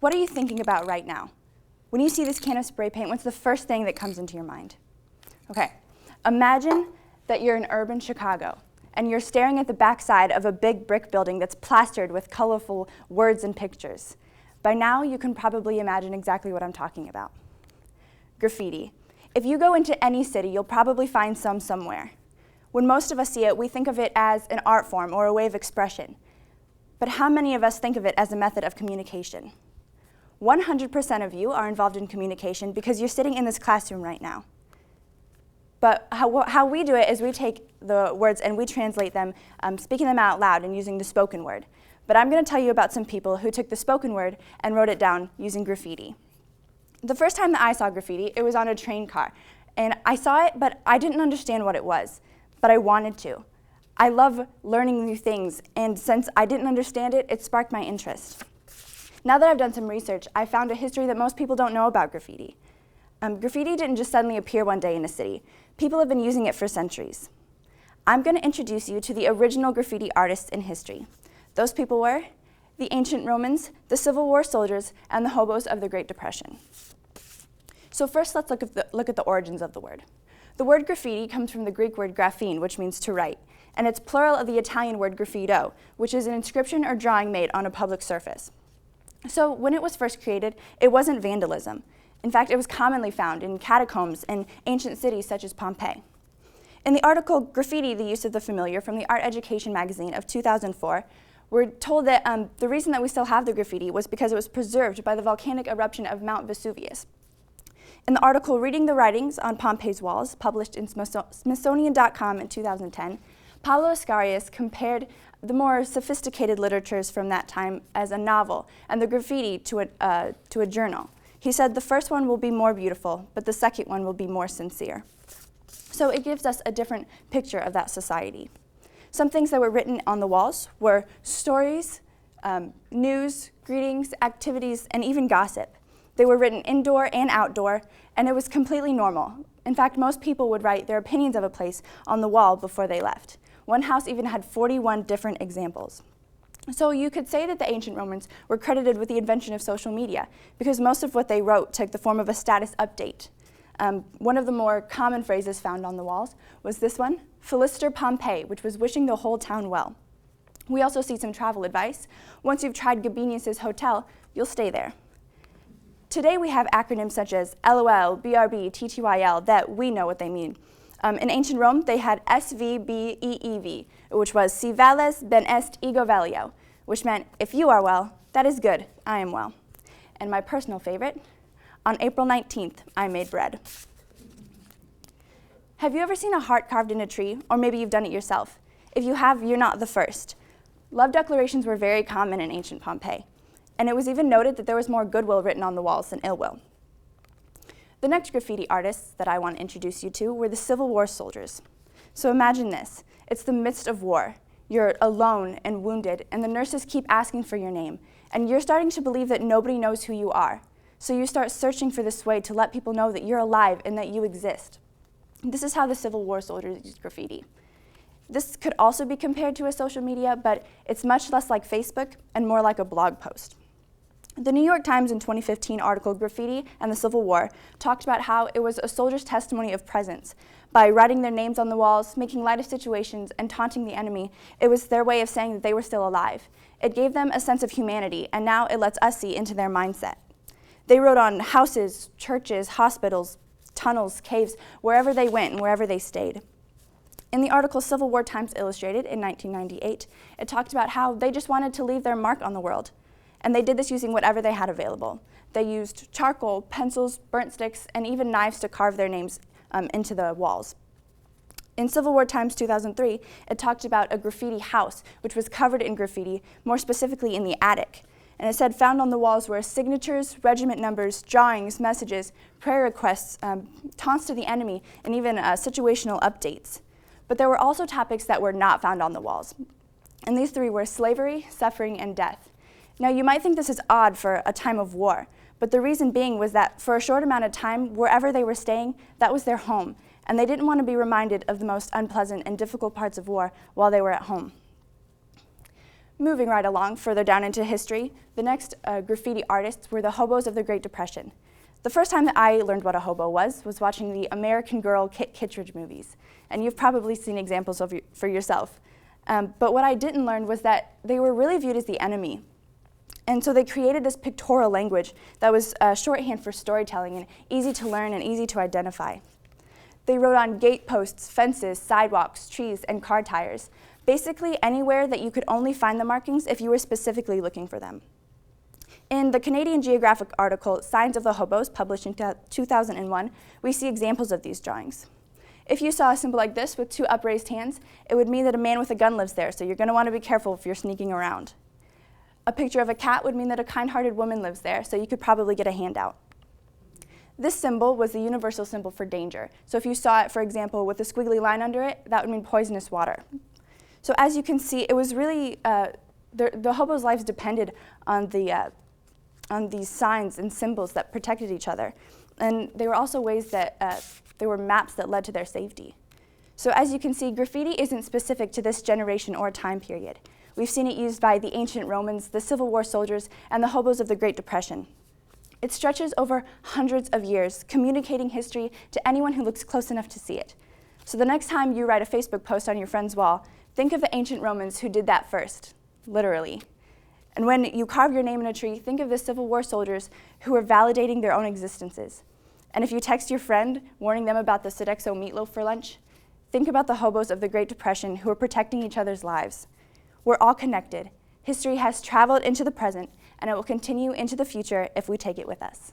what are you thinking about right now? When you see this can of spray paint, what's the first thing that comes into your mind? Okay, imagine that you're in urban Chicago, and you're staring at the backside of a big brick building that's plastered with colorful words and pictures. By now, you can probably imagine exactly what I'm talking about. Graffiti. If you go into any city, you'll probably find some somewhere. When most of us see it, we think of it as an art form or a way of expression. But how many of us think of it as a method of communication? 100% of you are involved in communication because you're sitting in this classroom right now. But how we do it is we take the words and we translate them, speaking them out loud and using the spoken word. But I'm going to tell you about some people who took the spoken word and wrote it down using graffiti. The first time that I saw graffiti, it was on a train car. And I saw it, but I didn't understand what it was. But I wanted to. I love learning new things, and since I didn't understand it, it sparked my interest. Now that I've done some research, I found a history that most people don't know about graffiti. Graffiti didn't just suddenly appear one day in a city. People have been using it for centuries. I'm going to introduce you to the original graffiti artists in history. Those people were the ancient Romans, the Civil War soldiers, and the hobos of the Great Depression. So first, let's look at the origins of the word. The word graffiti comes from the Greek word graphene, which means to write, and it's plural of the Italian word graffito, which is an inscription or drawing made on a public surface. So when it was first created, it wasn't vandalism. In fact, it was commonly found in catacombs in ancient cities such as Pompeii. In the article Graffiti, the Use of the Familiar from the Art Education magazine of 2004, we're told that the reason that we still have the graffiti was because it was preserved by the volcanic eruption of Mount Vesuvius. In the article Reading the Writings on Pompeii's Walls, published in Smithsonian.com in 2010, Pablo Ascarius compared the more sophisticated literatures from that time as a novel and the graffiti to a journal. He said the first one will be more beautiful, but the second one will be more sincere. So it gives us a different picture of that society. Some things that were written on the walls were stories, news, greetings, activities, and even gossip. They were written indoor and outdoor, and it was completely normal. In fact, most people would write their opinions of a place on the wall before they left. One house even had 41 different examples. So you could say that the ancient Romans were credited with the invention of social media because most of what they wrote took the form of a status update. One of the more common phrases found on the walls was this one, Feliciter Pompeii, which was wishing the whole town well. We also see some travel advice. Once you've tried Gabinius's hotel, you'll stay there. Today we have acronyms such as LOL, BRB, TTYL that we know what they mean. In ancient Rome, they had SVBEEV, which was Si vales, ben est ego valio, which meant if you are well, that is good, I am well. And my personal favorite, on April 19th, I made bread. Have you ever seen a heart carved in a tree, or maybe you've done it yourself? If you have, you're not the first. Love declarations were very common in ancient Pompeii, and it was even noted that there was more goodwill written on the walls than ill will. The next graffiti artists that I want to introduce you to were the Civil War soldiers. So imagine this. It's the midst of war. You're alone and wounded, and the nurses keep asking for your name, and you're starting to believe that nobody knows who you are. So you start searching for this way to let people know that you're alive and that you exist. This is how the Civil War soldiers used graffiti. This could also be compared to a social media, but it's much less like Facebook and more like a blog post. The New York Times in 2015 article Graffiti and the Civil War talked about how it was a soldier's testimony of presence. By writing their names on the walls, making light of situations, and taunting the enemy, it was their way of saying that they were still alive. It gave them a sense of humanity, and now it lets us see into their mindset. They wrote on houses, churches, hospitals, tunnels, caves, wherever they went and wherever they stayed. In the article Civil War Times Illustrated in 1998, it talked about how they just wanted to leave their mark on the world. And they did this using whatever they had available. They used charcoal, pencils, burnt sticks, and even knives to carve their names into the walls. In Civil War Times 2003, it talked about a graffiti house, which was covered in graffiti, more specifically in the attic. And it said found on the walls were signatures, regiment numbers, drawings, messages, prayer requests, taunts to the enemy, and even situational updates. But there were also topics that were not found on the walls. And these three were slavery, suffering, and death. Now, you might think this is odd for a time of war, but the reason being was that for a short amount of time, wherever they were staying, that was their home, and they didn't want to be reminded of the most unpleasant and difficult parts of war while they were at home. Moving right along, further down into history, the next graffiti artists were the hobos of the Great Depression. The first time that I learned what a hobo was watching the American Girl Kit Kittredge movies. And you've probably seen examples for yourself. But what I didn't learn was that they were really viewed as the enemy. And so they created this pictorial language that was shorthand for storytelling and easy to learn and easy to identify. They wrote on gate posts, fences, sidewalks, trees, and car tires. Basically anywhere that you could only find the markings if you were specifically looking for them. In the Canadian Geographic article, Signs of the Hobos, published in 2001, we see examples of these drawings. If you saw a symbol like this with two upraised hands, it would mean that a man with a gun lives there, so you're going to want to be careful if you're sneaking around. A picture of a cat would mean that a kind-hearted woman lives there, so you could probably get a handout. This symbol was the universal symbol for danger. So if you saw it, for example, with a squiggly line under it, that would mean poisonous water. So as you can see, it was really, the hobos' lives depended on these signs and symbols that protected each other. And they were also ways that there were maps that led to their safety. So as you can see, graffiti isn't specific to this generation or time period. We've seen it used by the ancient Romans, the Civil War soldiers, and the hobos of the Great Depression. It stretches over hundreds of years, communicating history to anyone who looks close enough to see it. So the next time you write a Facebook post on your friend's wall, think of the ancient Romans who did that first, literally. And when you carve your name in a tree, think of the Civil War soldiers who were validating their own existences. And if you text your friend, warning them about the Sodexo meatloaf for lunch, think about the hobos of the Great Depression who were protecting each other's lives. We're all connected. History has traveled into the present, and it will continue into the future if we take it with us.